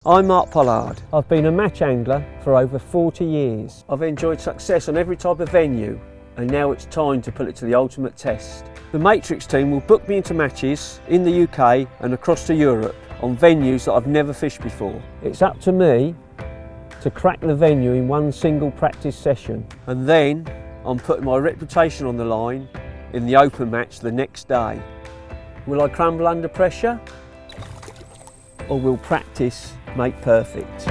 I'm Mark Pollard. I've been a match angler for over 40 years. I've enjoyed success on every type of venue, and now it's time to put it to the ultimate test. The Matrix team will book me into matches in the UK and across to Europe on venues that I've never fished before. It's up to me to crack the venue in one single practice session. And then I'm putting my reputation on the line in the open match the next day. Will I crumble under pressure? Or will practice make perfect?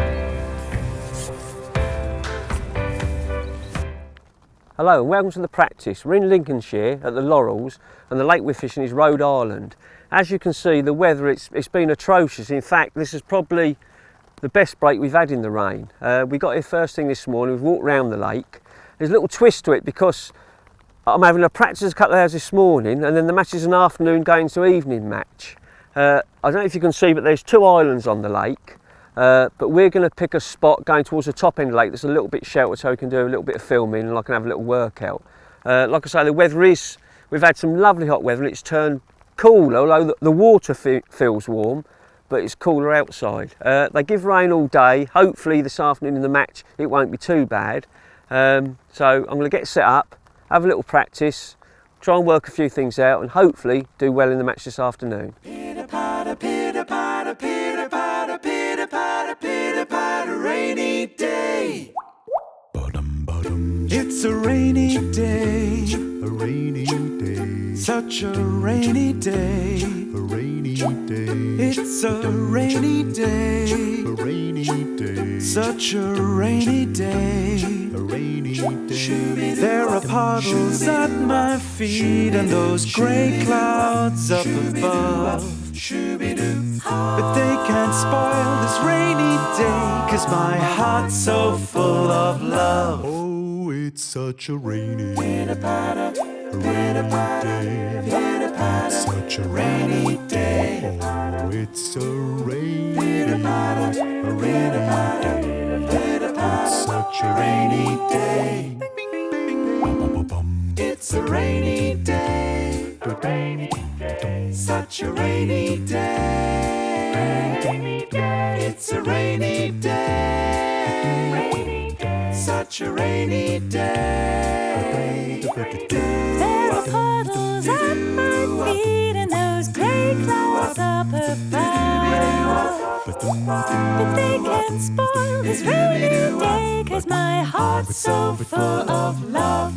Hello and welcome to the practice. We're in Lincolnshire at the Laurels and the lake we're fishing is Rhode Island. As you can see, the weather, it's been atrocious. In fact, this is probably the best break we've had in the rain. We got here first thing this morning, we've walked round the lake. There's a little twist to it because I'm having a practice a couple of hours this morning and then the match is an afternoon going to evening match. I don't know if you can see, but there's two islands on the lake. But we're going to pick a spot going towards the top end of the lake that's a little bit sheltered so we can do a little bit of filming and I can have a little workout. Like I say, the weather is, we've had some lovely hot weather and it's turned cooler, although the water feels warm, but it's cooler outside. They give rain all day. Hopefully this afternoon in the match it won't be too bad. So I'm going to get set up, have a little practice, try and work a few things out and hopefully do well in the match this afternoon. Pitter-patter, pitter-patter, pitter-patter, pitter-patter, pitter-patter, rainy day. It's a rainy day, a rainy day, such a rainy day, a rainy day. It's a rainy day, a rainy day, such a rainy day, a rainy day. There are puddles at my feet and those grey clouds up above. But they can't spoil this rainy day, 'cause my heart's so full of love. Oh, it's such a rainy, Pitter-patter, day. pitter-patter, Such a rainy day. Oh, it's a rainy, Pitter-patter, a rainy day. pitter-patter, Such a rainy day. bum. It's a rainy day, a rainy day, such a rainy day. It's a rainy day, such a rainy day. There are puddles at my feet and those grey clouds up above. But they can't spoil this rainy day, 'cause my heart's so full of love.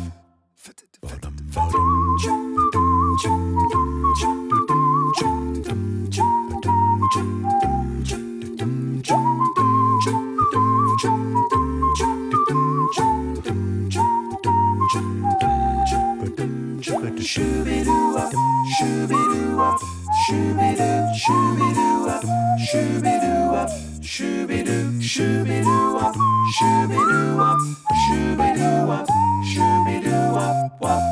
Shoo-be-doo-wop, shoo-be-doo-wop, shoo-be-doo, shoo-be-doo-wop, shoo-be-doo-wop, shoo-be-doo, shoo-be-doo-wop, shoo-be-doo-wop, shoo-be-doo-wop, shoo-be-doo-wop-wop.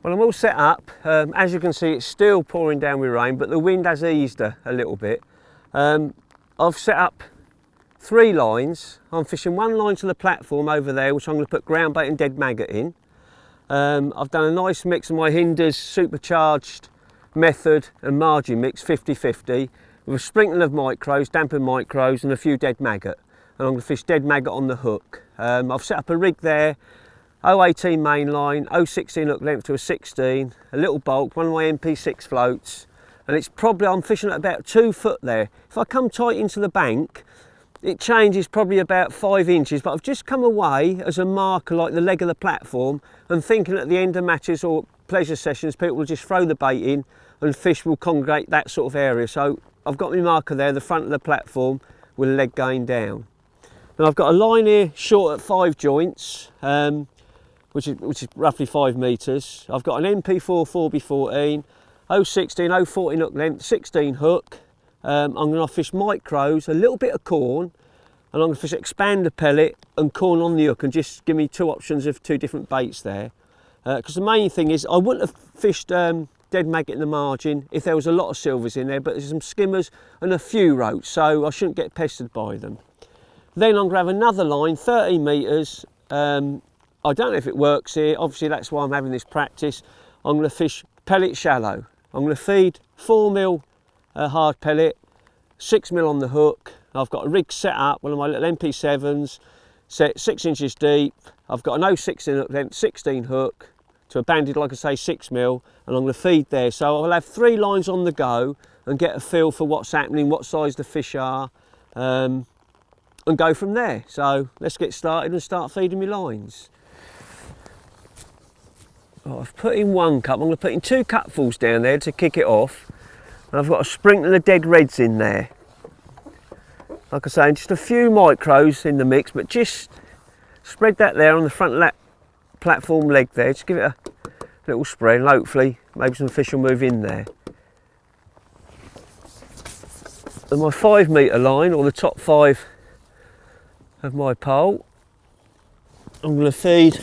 Well, I'm all set up. As you can see, it's still pouring down with rain, but the wind has eased a little bit. I've set up 3 lines. I'm fishing one line to the platform over there, which I'm going to put ground bait and dead maggot in. I've done a nice mix of my Hinders supercharged method and margin mix 50-50 with a sprinkling of micros, dampened micros and a few dead maggot. And I'm going to fish dead maggot on the hook. I've set up a rig there, 018 main line, 016 hook length to a 16, a little bulk, one of my MP6 floats, and it's probably, I'm fishing at about 2 foot there. If I come tight into the bank, it changes probably about 5 inches, but I've just come away as a marker like the leg of the platform and thinking at the end of matches or pleasure sessions, people will just throw the bait in and fish will congregate that sort of area. So I've got my marker there, the front of the platform with the leg going down. And I've got a line here short at 5 joints, which is roughly 5 metres. I've got an MP4 4x14, 016, 014 hook length, 16 hook. I'm going to fish micros, a little bit of corn, and I'm going to fish expander pellet and corn on the hook and just give me 2 options of 2 different baits there. Because the main thing is I wouldn't have fished dead maggot in the margin if there was a lot of silvers in there, but there's some skimmers and a few roach, so I shouldn't get pestered by them. Then I'm going to have another line, 13 metres. I don't know if it works here, obviously that's why I'm having this practice. I'm going to fish pellet shallow. I'm going to feed 4 mil hard pellet, 6 mil on the hook, I've got a rig set up, one of my little MP7s, set 6 inches deep. I've got an 16 hook to a banded, like I say, 6mm, and I'm going to feed there. So I'll have 3 lines on the go and get a feel for what's happening, what size the fish are, and go from there. So let's get started and start feeding my lines. Oh, I've put in 1 cup, I'm going to put in 2 cupfuls down there to kick it off. And I've got a sprinkle of dead reds in there. Like I say, just a few micros in the mix, but just spread that there on the front platform leg there. Just give it a little spread and hopefully maybe some fish will move in there. And my 5 metre line, or the top 5 of my pole, I'm going to feed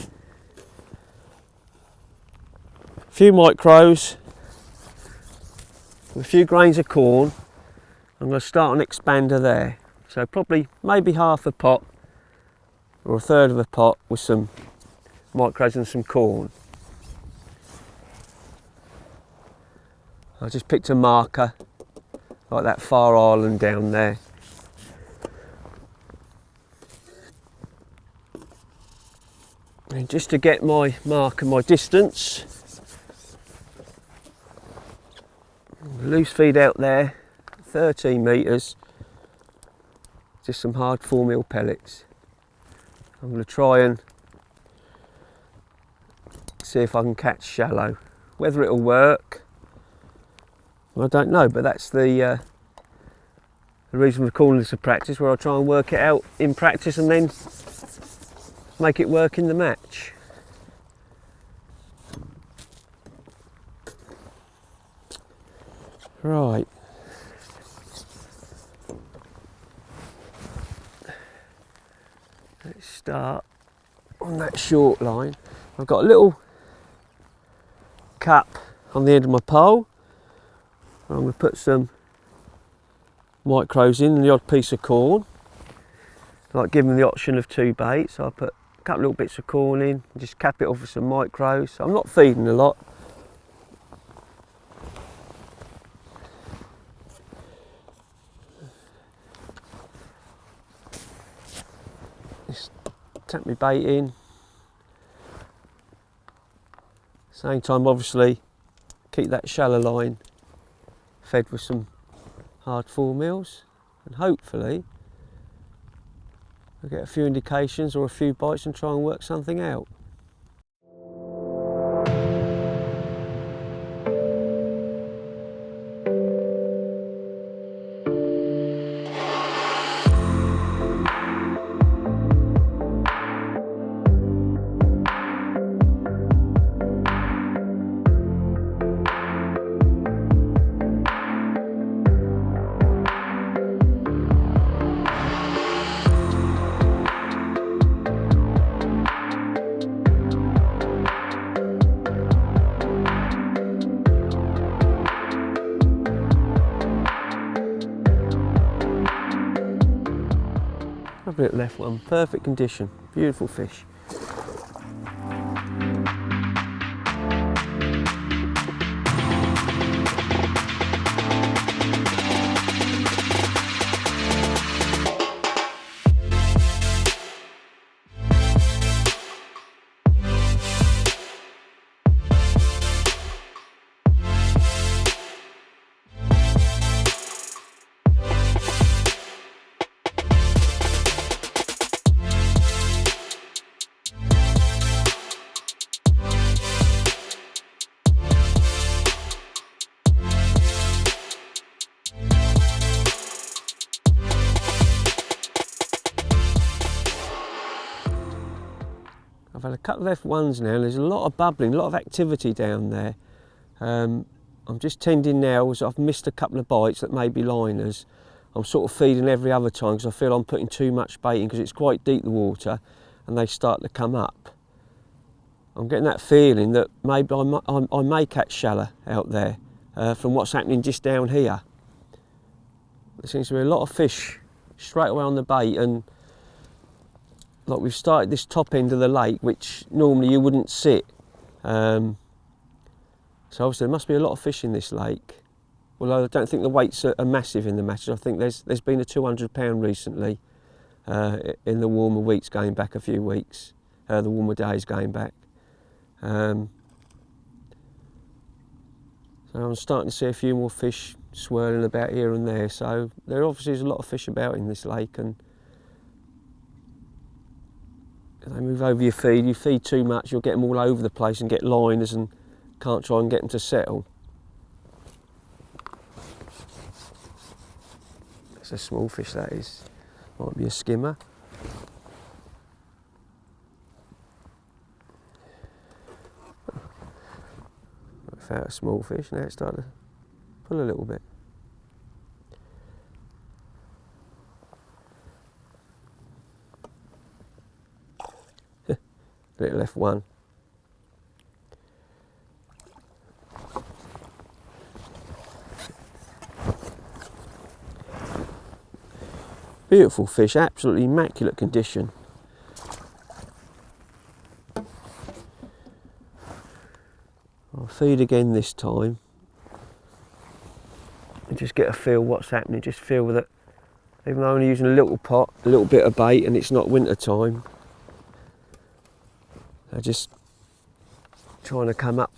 a few micros with a few grains of corn. I'm going to start an expander there. So probably maybe half a pot or a third of a pot with some micros and some corn. I just picked a marker like that far island down there. And just to get my mark and my distance, loose feed out there, 13 metres, just some hard 4mm pellets. I'm going to try and see if I can catch shallow. Whether it'll work, I don't know, but that's the reason we're calling this a practice, where I'll try and work it out in practice and then make it work in the match. Right. Let's start on that short line. I've got a little cap on the end of my pole. I'm going to put some micros in and the odd piece of corn. I like giving them the option of 2 baits, so I put a couple little bits of corn in and just cap it off with some micros. So I'm not feeding a lot. Just tap my bait in. Same time, obviously, keep that shallow line fed with some hard 4mm, and hopefully I'll get a few indications or a few bites and try and work something out. Lovely little left one, perfect condition, beautiful fish. I've had a couple of F1s now, and there's a lot of bubbling, a lot of activity down there. I'm just tending now, as I've missed a couple of bites that may be liners. I'm sort of feeding every other time because I feel I'm putting too much bait in because it's quite deep, the water, and they start to come up. I'm getting that feeling that maybe I may catch shallow out there from what's happening just down here. There seems to be a lot of fish straight away on the bait, and like we've started this top end of the lake, which normally you wouldn't sit. So obviously there must be a lot of fish in this lake. although I don't think the weights are massive in the matches. I think there's been a 200 pound recently in the warmer weeks going back a few weeks, the warmer days going back. So I'm starting to see a few more fish swirling about here and there, so there obviously is a lot of fish about in this lake, and if they move over your feed, you feed too much, you'll get them all over the place and get liners and can't try and get them to settle. It's a small fish, that is. Might be a skimmer. I found a small fish, now it's starting to pull a little bit. Little F1. Beautiful fish, absolutely immaculate condition. I'll feed again this time and just get a feel what's happening. Just feel that even though I'm only using a little pot, a little bit of bait, and it's not winter time, they're just trying to come up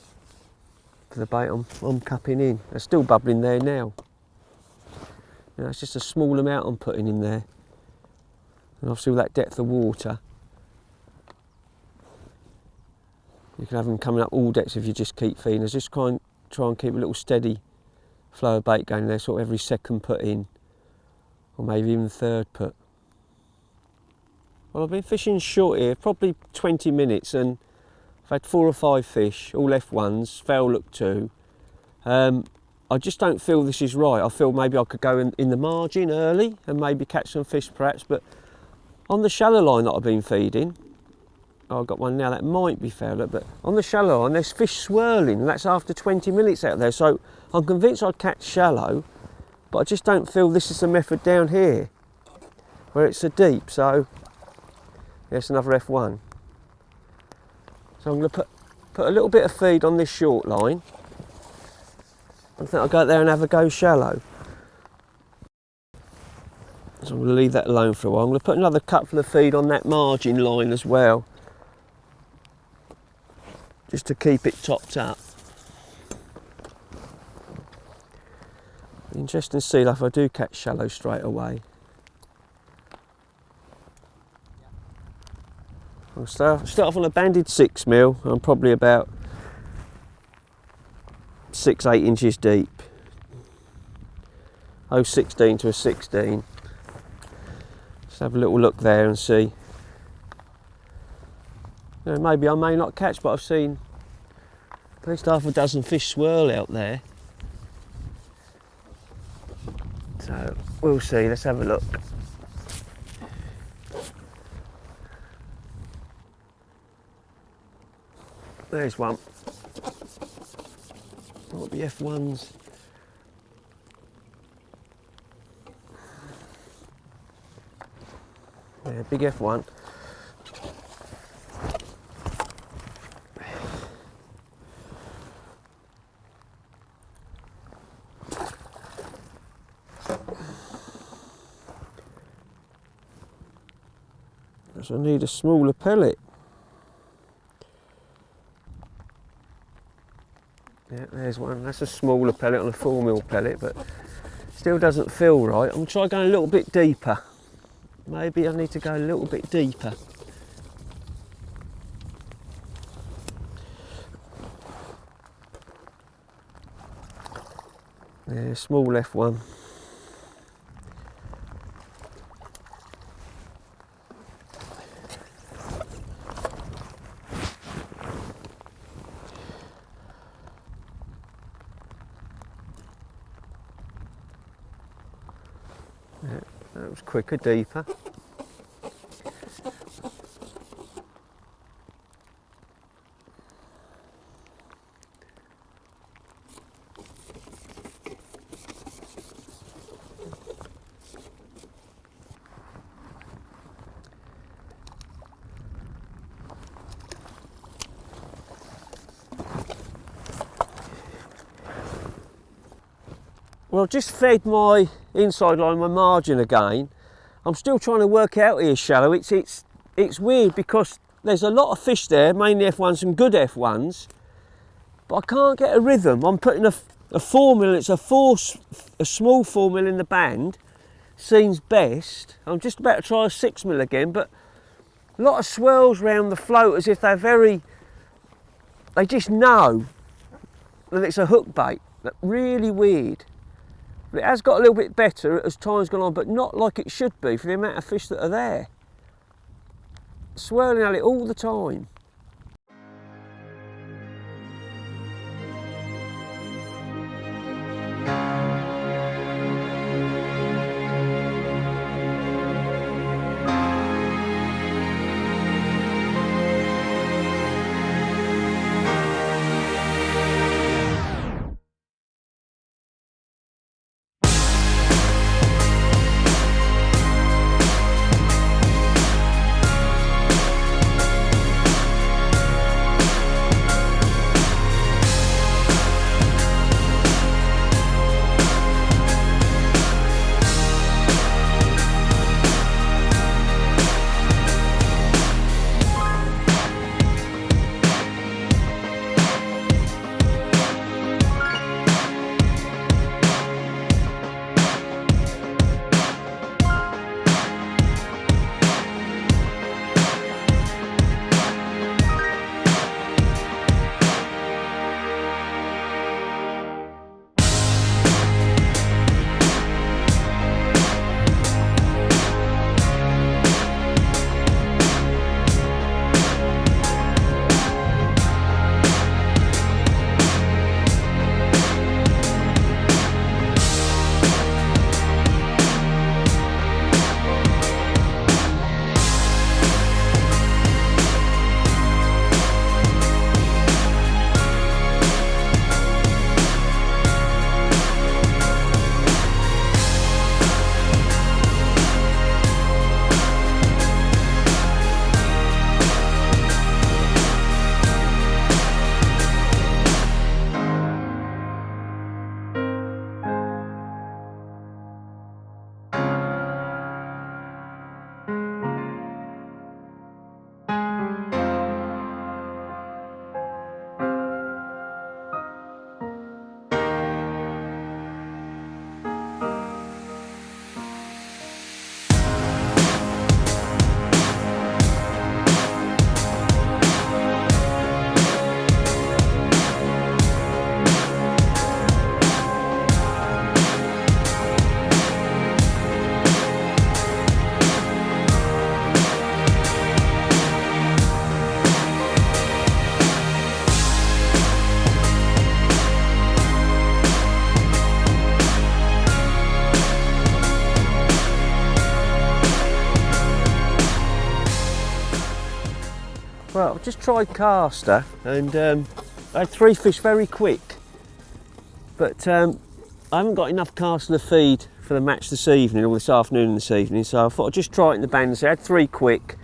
to the bait I'm cupping in. They're still bubbling there now. You know, it's just a small amount I'm putting in there, and obviously with that depth of water you can have them coming up all depths if you just keep feeding. Just try and keep a little steady flow of bait going there, sort of every second put in, or maybe even third put. Well, I've been fishing short here, probably 20 minutes, and I've had 4 or 5 fish, all F1s, foul look 2. I just don't feel this is right. I feel maybe I could go in the margin early and maybe catch some fish perhaps, but on the shallow line that I've been feeding, I've got one now that might be foul look, but on the shallow line there's fish swirling, and that's after 20 minutes out there, so I'm convinced I'd catch shallow, but I just don't feel this is the method down here where it's so deep. So there's another F1. So I'm going to put a little bit of feed on this short line. I think I'll go out there and have a go shallow. So I'm going to leave that alone for a while. I'm going to put another cupful of feed on that margin line as well, just to keep it topped up. Interesting to see if I do catch shallow straight away. I'll start off on a banded 6mm. I'm probably about 6-8 inches deep. 0.16 to a 16. Just have a little look there and see. You know, maybe I may not catch, but I've seen at least half a dozen fish swirl out there. So we'll see, let's have a look. There's one. Might be F1s. Yeah, big F1. So I need a smaller pellet. Yeah, there's one. That's a smaller pellet on a 4mm pellet, but still doesn't feel right. I'm going to try going a little bit deeper. Maybe I need to go a little bit deeper. Yeah, small F1. Yeah, that was quicker, deeper. Well, I've just fed my inside line, my margin again. I'm still trying to work out here shallow. It's weird because there's a lot of fish there, mainly F1s and good F1s, but I can't get a rhythm. I'm putting a 4mm, it's a small 4mm in the band, seems best. I'm just about to try a 6mm again, but a lot of swirls round the float as if they just know that it's a hook bait. Really weird. But it has got a little bit better as time's gone on, but not like it should be for the amount of fish that are there. Swirling at it all the time. Well, I've just tried caster and I had 3 fish very quick, but I haven't got enough cast of the feed for the match this evening, or this afternoon and this evening, so I thought I'd just try it in the band. So I had 3 quick,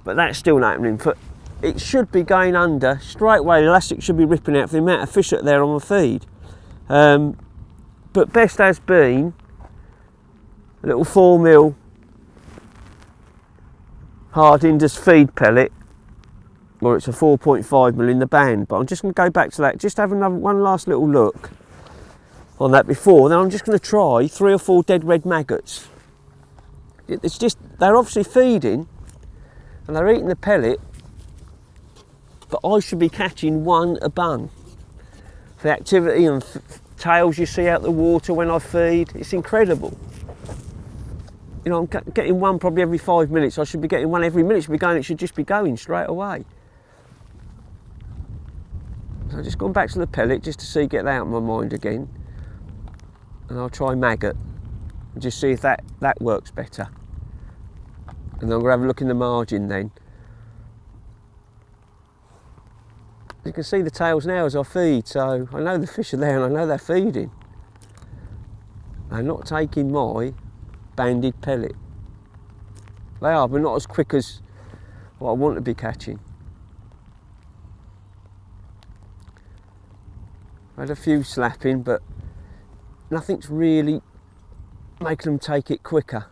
but that's still not happening. But it should be going under straight away. The elastic should be ripping out for the amount of fish that are there on the feed. But best has been a little 4mm hard Indus feed pellet, or it's a 4.5mm in the band. But I'm just going to go back to that, just have one last little look on that before. Then I'm just going to try 3 or 4 dead red maggots. It's just, they're obviously feeding and they're eating the pellet, but I should be catching 1 a bung. The activity and tails you see out the water when I feed, it's incredible. You know, I'm getting 1 probably every 5 minutes. I should be getting 1 every minute. It should just be going straight away. So I've just gone back to the pellet just to see, get that out of my mind again. And I'll try maggot and just see if that works better. And then I'm going to have a look in the margin then. You can see the tails now as I feed, so I know the fish are there and I know they're feeding. They're not taking my banded pellet. They are, but not as quick as what I want to be catching. I had a few slapping, but nothing's really making them take it quicker.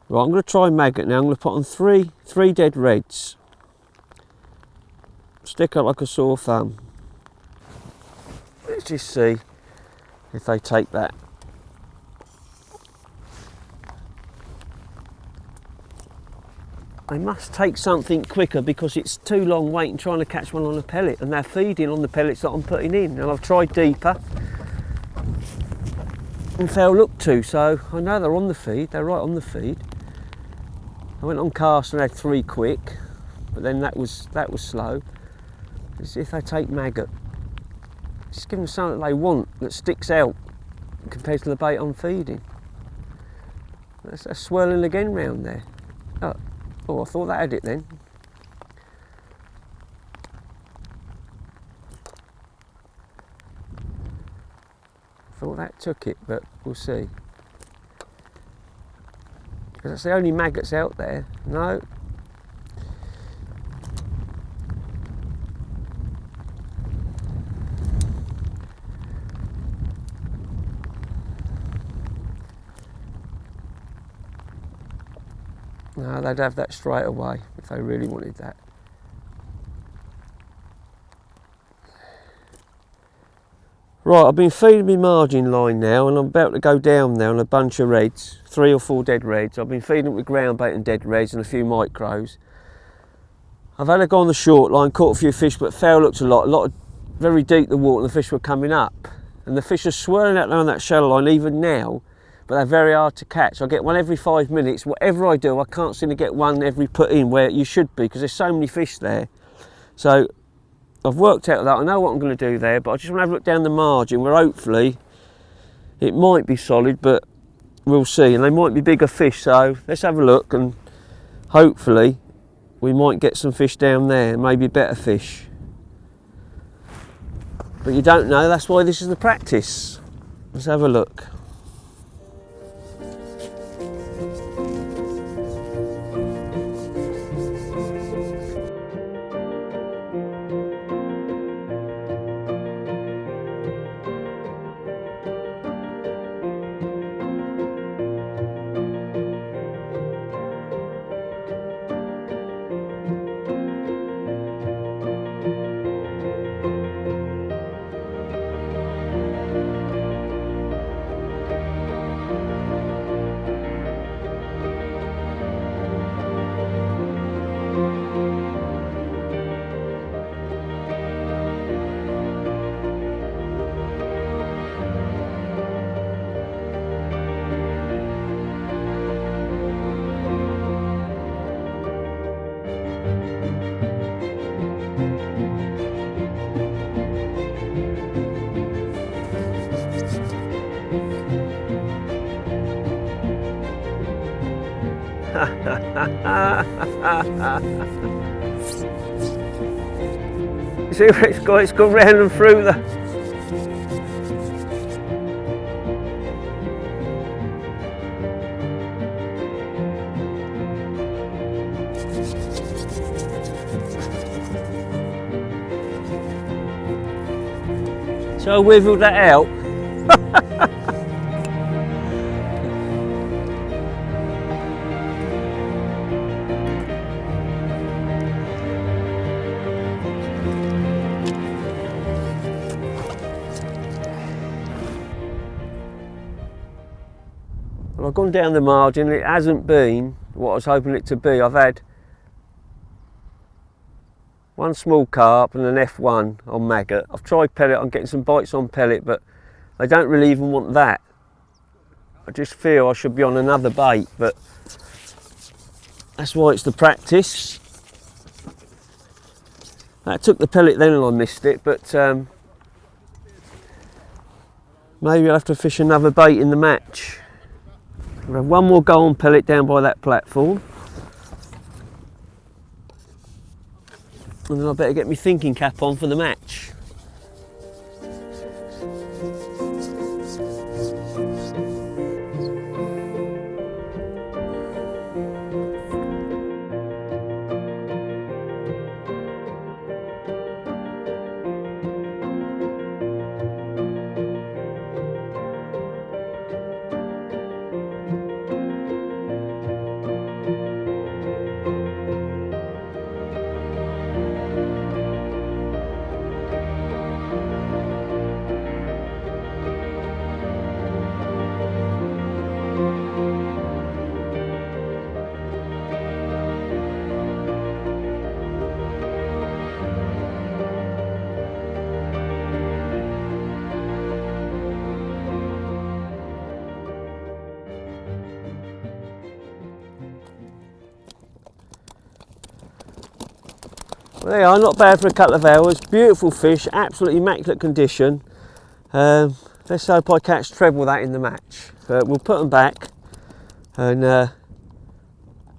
Right, I'm going to try maggot now. I'm going to put on three dead reds. Stick up like a sore thumb. Let's just see if they take that. They must take something quicker because it's too long waiting trying to catch one on a pellet, and they're feeding on the pellets that I'm putting in. And I've tried deeper and foul look to, so I know they're on the feed, they're right on the feed. I went on cast and had 3 quick, but then that was slow. Let's see if they take maggot. Just give them something they want that sticks out compared to the bait I'm feeding. That's swirling again round there. Oh, I thought that had it then. Thought that took it, but we'll see. Because that's the only maggots out there. No. No, they'd have that straight away if they really wanted that. Right, I've been feeding my margin line now, and I'm about to go down now on a bunch of reds, 3 or 4 dead reds. I've been feeding it with ground bait and dead reds and a few micros. I've had a go on the short line, caught a few fish, but foul looked a lot of very deep the water, and the fish were coming up. And the fish are swirling out there on that shallow line even now, but they're very hard to catch. I get one every 5 minutes. Whatever I do, I can't seem to get one every put in where you should be, because there's so many fish there. So I've worked out that, I know what I'm going to do there, but I just want to have a look down the margin where hopefully it might be solid, but we'll see. And they might be bigger fish, so let's have a look, and hopefully we might get some fish down there, maybe better fish. But you don't know, that's why this is the practice. Let's have a look. You see where it's gone round and through the... So I wiggled that out. Well, I've gone down the margin, it hasn't been what I was hoping it to be. I've had one small carp and an F1 on maggot. I've tried pellet, I'm getting some bites on pellet, but they don't really even want that. I just feel I should be on another bait, but that's why it's the practice. I took the pellet then and I missed it, but maybe I'll have to fish another bait in the match. We'll have one more go on pellet down by that platform. And then I better get my thinking cap on for the match. They are not bad for a couple of hours. Beautiful fish, absolutely immaculate condition. Let's hope I catch treble that in the match. But we'll put them back and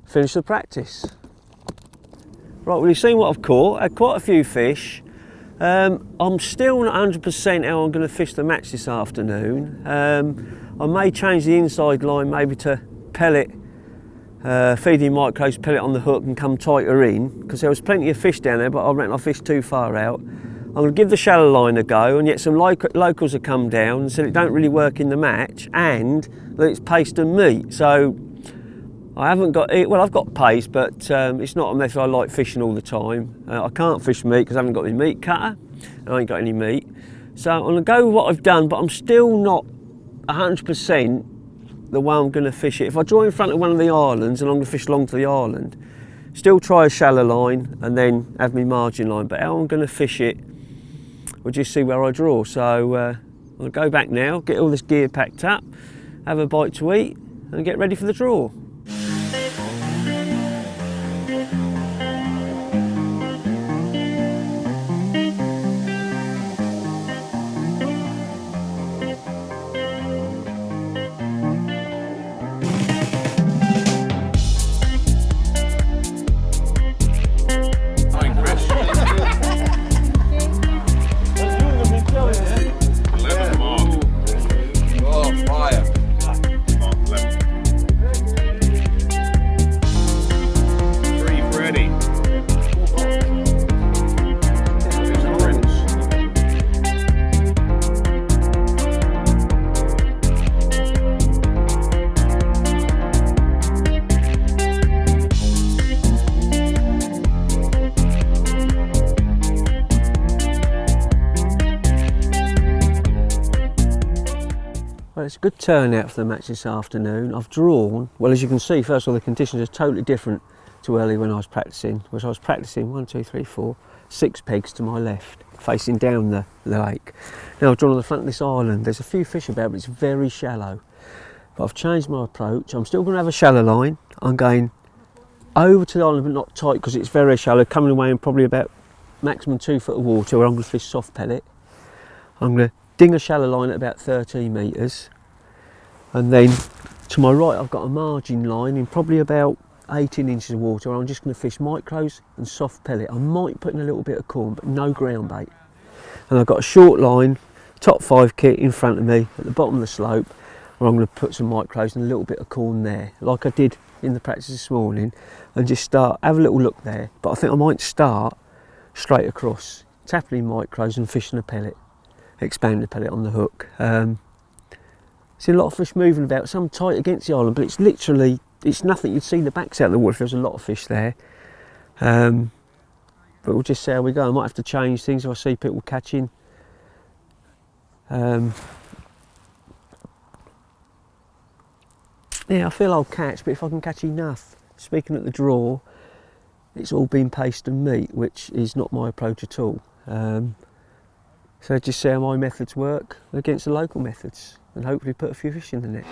finish the practice. Right, well, you've seen what I've caught. I had quite a few fish. I'm still not 100% how I'm going to fish the match this afternoon. I may change the inside line maybe to pellet, feeding micros, pellet on the hook and come tighter in, because there was plenty of fish down there, but I reckon I fished too far out. I'm going to give the shallow line a go, and yet some locals have come down and said it don't really work in the match, and that it's paste and meat. So I haven't got it. Well, I've got paste, but it's not a method I like fishing all the time. I can't fish meat because I haven't got any meat cutter, and I ain't got any meat. So I'm going to go with what I've done, but I'm still not 100% the way I'm going to fish it. If I draw in front of one of the islands and I'm going to fish along to the island, still try a shallow line and then have my margin line. But how I'm going to fish it, we'll just see where I draw. So I'll go back now, get all this gear packed up, have a bite to eat and get ready for the draw. Well, it's a good turnout for the match this afternoon. I've drawn, well, as you can see, first of all, the conditions are totally different to earlier when I was practicing. Which I was practicing 6 pegs to my left, facing down the lake. Now I've drawn on the front of this island. There's a few fish about, but it's very shallow. But I've changed my approach. I'm still going to have a shallow line. I'm going over to the island, but not tight because it's very shallow, coming away in probably about maximum 2 foot of water, where I'm going to fish soft pellet. I'm going to ding a shallow line at about 13 metres, and then to my right I've got a margin line in probably about 18 inches of water, where I'm just going to fish micros and soft pellet. I might put in a little bit of corn, but no ground bait. And I've got a short line, top 5 kit in front of me at the bottom of the slope, where I'm going to put some micros and a little bit of corn there, like I did in the practice this morning, and just have a little look there. But I think I might start straight across, tapping in micros and fishing a pellet. Expand the pellet on the hook. See a lot of fish moving about, some tight against the island, but it's literally, it's nothing. You'd see the backs out of the water if there's a lot of fish there. But we'll just see how we go. I might have to change things if I see people catching. Yeah, I feel I'll catch, but if I can catch enough, speaking at the draw, it's all been paste and meat, which is not my approach at all. So just see how my methods work against the local methods, and hopefully put a few fish in the net.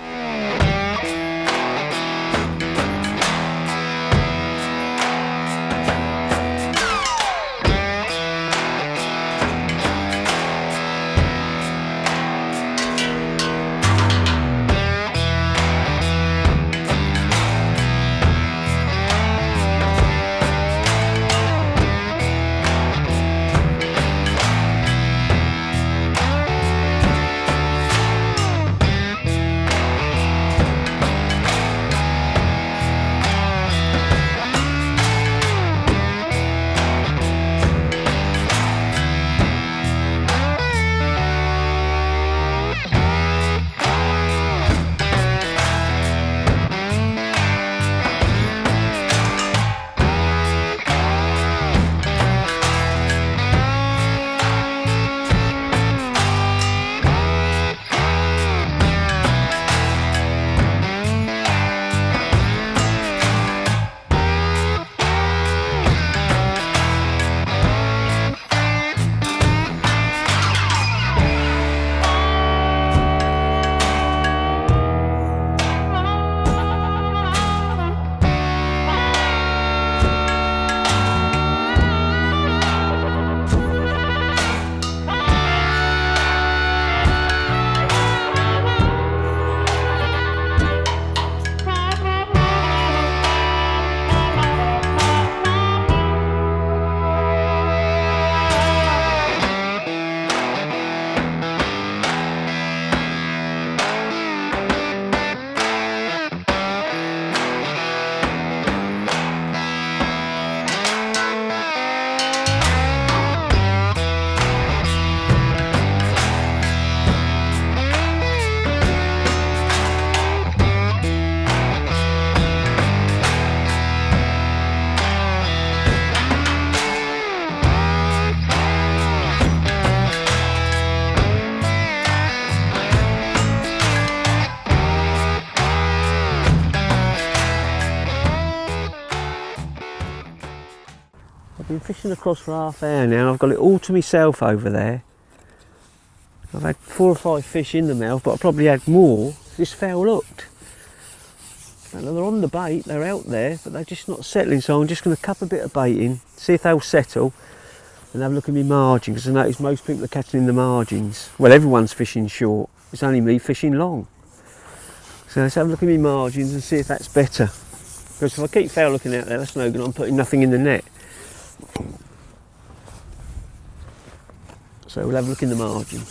been fishing across for half an hour now and I've got it all to myself over there. I've had 4 or 5 fish in the mouth, but I probably had more. Just foul hooked. And they're on the bait, they're out there, but they're just not settling, so I'm just going to cup a bit of bait in, see if they'll settle, and have a look at my margin, because I notice most people are catching in the margins. Well, everyone's fishing short, it's only me fishing long. So let's have a look at my margins and see if that's better. Because if I keep foul looking out there, that's no good, I'm putting nothing in the net. So we'll have a look in the margin.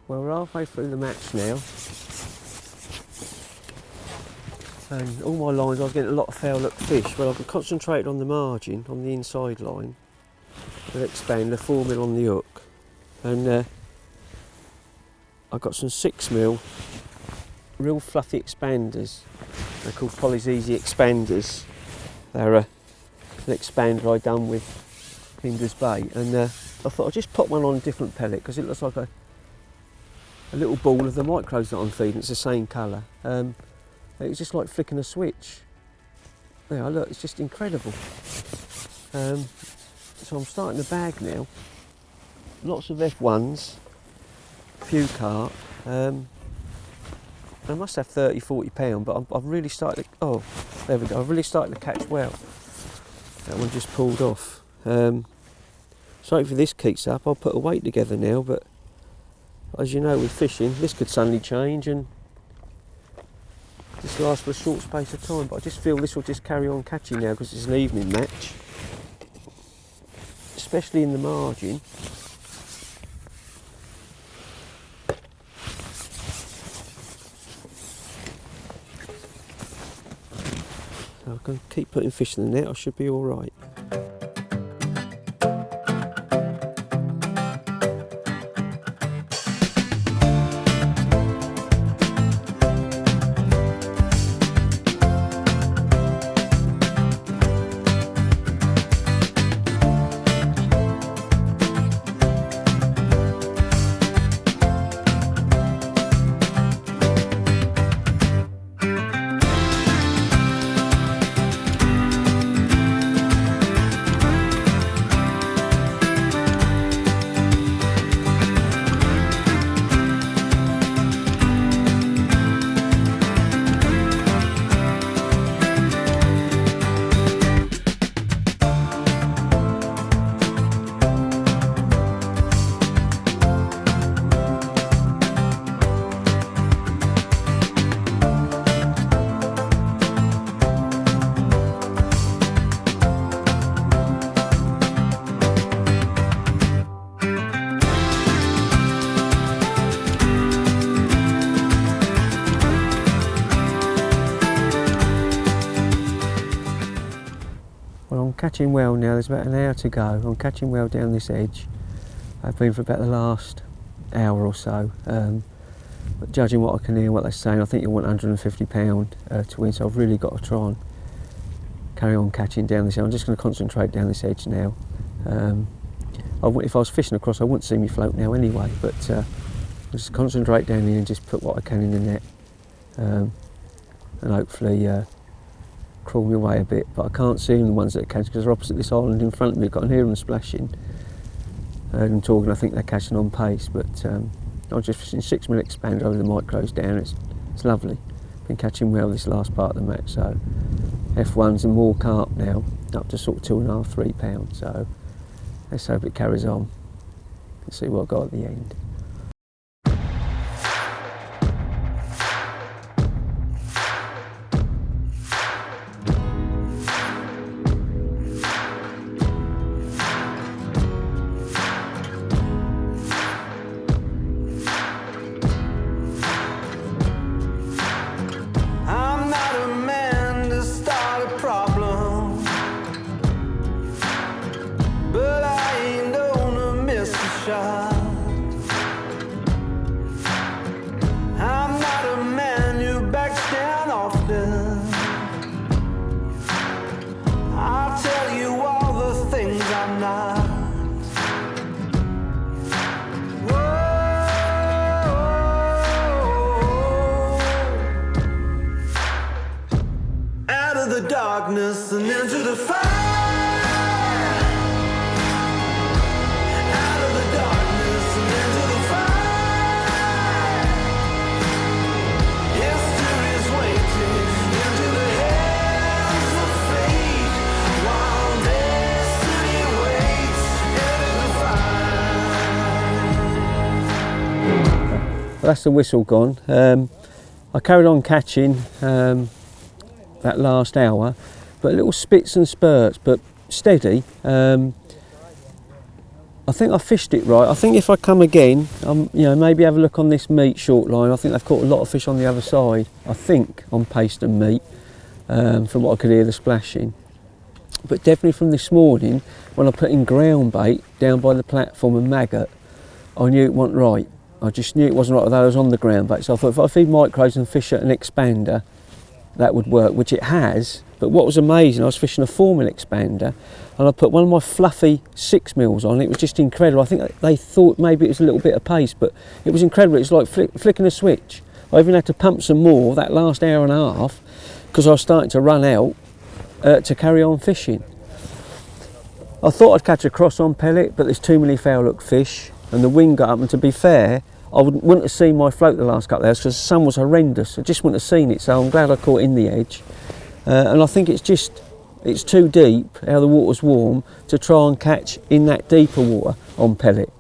Well, we're halfway through the match now, and all my lines I was getting a lot of foul hook fish. Well, I've concentrated on the margin, on the inside line, with expander 4mm on the hook, and I've got some 6mm real fluffy expanders. They're called Polly's Easy Expanders. They're an expander I done with Finder's bait, and I thought I'd just pop one on a different pellet because it looks like a little ball of the micros that I'm feeding. It's the same colour. It's just like flicking a switch. There, look, it's just incredible. So I'm starting the bag now. Lots of F1s, few carp. I must have 30-40 pound, but I've really started to, oh, there we go, I've really started to catch well. That one just pulled off. So hopefully this keeps up. I'll put a weight together now, but as you know with fishing, this could suddenly change and just last for a short space of time, but I just feel this will just carry on catching now because it's an evening match, especially in the margin. So I can keep putting fish in the net, I should be alright. Catching well now, there's about an hour to go. I'm catching well down this edge. I've been for about the last hour or so. But judging what I can hear, what they're saying, I think you want £150 to win, so I've really got to try and carry on catching down this edge. I'm just going to concentrate down this edge now. If I was fishing across, I wouldn't see me float now anyway, but I'll just concentrate down here and just put what I can in the net, and hopefully crawl my way a bit, but I can't see them, the ones that are catching, because they're opposite this island in front of me. I can hear them splashing. I heard them talking, I think they're catching on pace, but I was just fishing 6mm expander over the micros down. It's lovely. Been catching well this last part of the match, so F1s and more carp now, up to sort of 2.5–3 pounds, so let's hope it carries on and see what I got at the end. shot. I'm not a man who backs down often. I'll tell you all the things I'm not. Out of the darkness and into the fire. Out of the darkness and into the fire. History is waiting into the hands of fate, while destiny waits into the fire. That's the whistle gone. I carried on catching that last hour, but little spits and spurts, but steady. I think I fished it right. I think if I come again, maybe have a look on this meat short line. I think they've caught a lot of fish on the other side. I think on paste and meat, from what I could hear the splashing. But definitely from this morning, when I put in ground bait down by the platform and maggot, I knew it wasn't right. I just knew it wasn't right, although I was on the ground bait. So I thought if I feed micros and fish at an expander, that would work, which it has. But what was amazing, I was fishing a 4mm expander and I put one of my fluffy 6mm on. It was just incredible. I think they thought maybe it was a little bit of pace, but it was incredible. It was like flicking a switch. I even had to pump some more that last hour and a half because I was starting to run out to carry on fishing. I thought I'd catch a cross on pellet, but there's too many foul hook fish and the wind got up, and to be fair, I wouldn't have seen my float the last couple of hours because the sun was horrendous. I just wouldn't have seen it, so I'm glad I caught in the edge. And I think it's too deep, how the water's warm, to try and catch in that deeper water on pellet.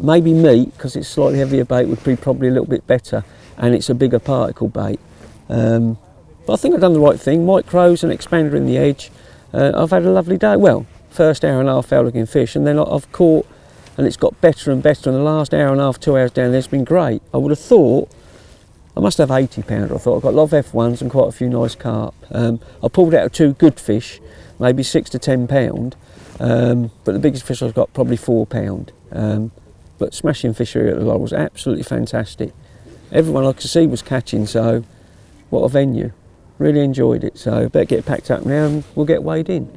Maybe meat, because it's slightly heavier bait, would be probably a little bit better, and it's a bigger particle bait. But I think I've done the right thing. Micros and expander in the edge. I've had a lovely day. Well, first hour and a half foul looking fish, and then I've caught, and it's got better and better, and the last hour and a half, 2 hours down there, it's been great. I would have thought, I must have 80 pounder, I thought. I've got a lot of F1s and quite a few nice carp. I pulled out 2 good fish, maybe 6 to 10 pound, but the biggest fish I've got probably 4 pound. But smashing fishery at the Laurels, absolutely fantastic. Everyone I could see was catching, so what a venue. Really enjoyed it, so better get packed up now and we'll get weighed in.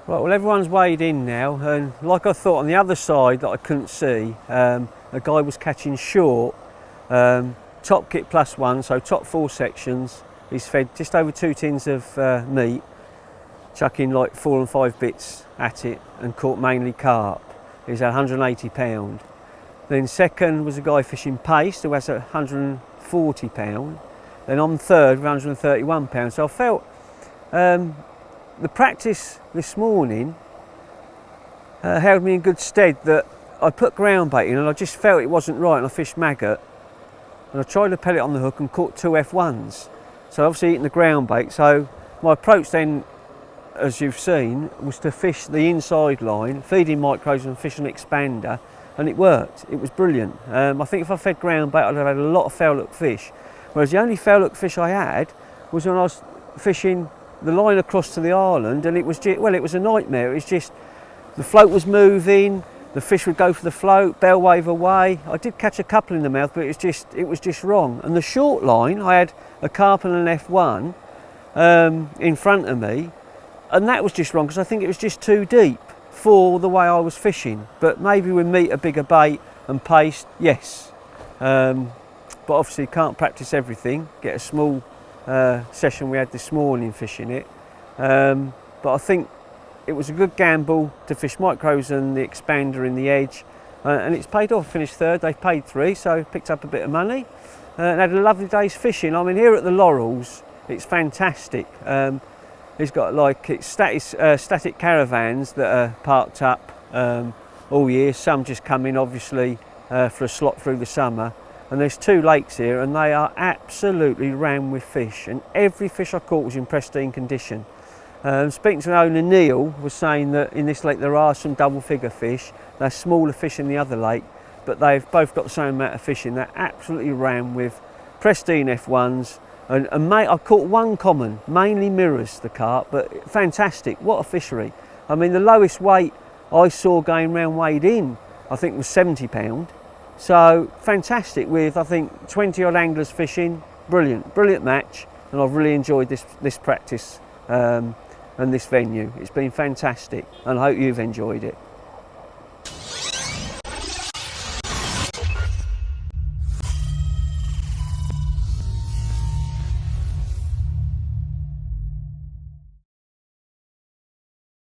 Right, well everyone's weighed in now, and like I thought, on the other side that I couldn't see, a guy was catching short, top kit plus 1, so top 4 sections. He's fed just over 2 tins of meat, chucking like 4 and 5 bits at it, and caught mainly carp. He's at 180 pound. Then second was a guy fishing paste who has 140 pound. Then I'm third with 131 pound. So I felt the practice this morning held me in good stead, that I put ground bait in and I just felt it wasn't right, and I fished maggot and I tried to pellet on the hook and caught 2 F1s. So obviously eating the ground bait. So my approach then, as you've seen, was to fish the inside line, feeding micros and fish an expander, and it worked. It was brilliant. I think if I fed ground bait I'd have had a lot of foul hook fish, whereas the only foul hook fish I had was when I was fishing the line across to the island, and it was just, well, it was a nightmare. It was just, the float was moving, the fish would go for the float, bell wave away. I did catch a couple in the mouth, but it was just wrong. And the short line, I had a carp and an F1 in front of me, and that was just wrong because I think it was just too deep for the way I was fishing. But maybe with meat, a bigger bait and paste, yes. But obviously can't practice everything. Get a small session we had this morning fishing it. but I think it was a good gamble to fish micros and the expander in the edge, and it's paid off. Finished third, they paid 3, so picked up a bit of money and had a lovely day's fishing. I mean, here at the Laurels, it's fantastic. It's got like static caravans that are parked up all year. Some just come in obviously for a slot through the summer, and there's 2 lakes here and they are absolutely rammed with fish, and every fish I caught was in pristine condition. Speaking to the owner, Neil, was saying that in this lake there are some double figure fish. They're smaller fish in the other lake, but they've both got the same amount of fish in. They're absolutely rammed with pristine F1s. And mate, I caught 1 common, mainly mirrors, the carp, but fantastic. What a fishery. I mean, the lowest weight I saw going round weighed in, I think, was 70 pound. So fantastic, with I think 20 odd anglers fishing. Brilliant match, and I've really enjoyed this practice and this venue. It's been fantastic, and I hope you've enjoyed it.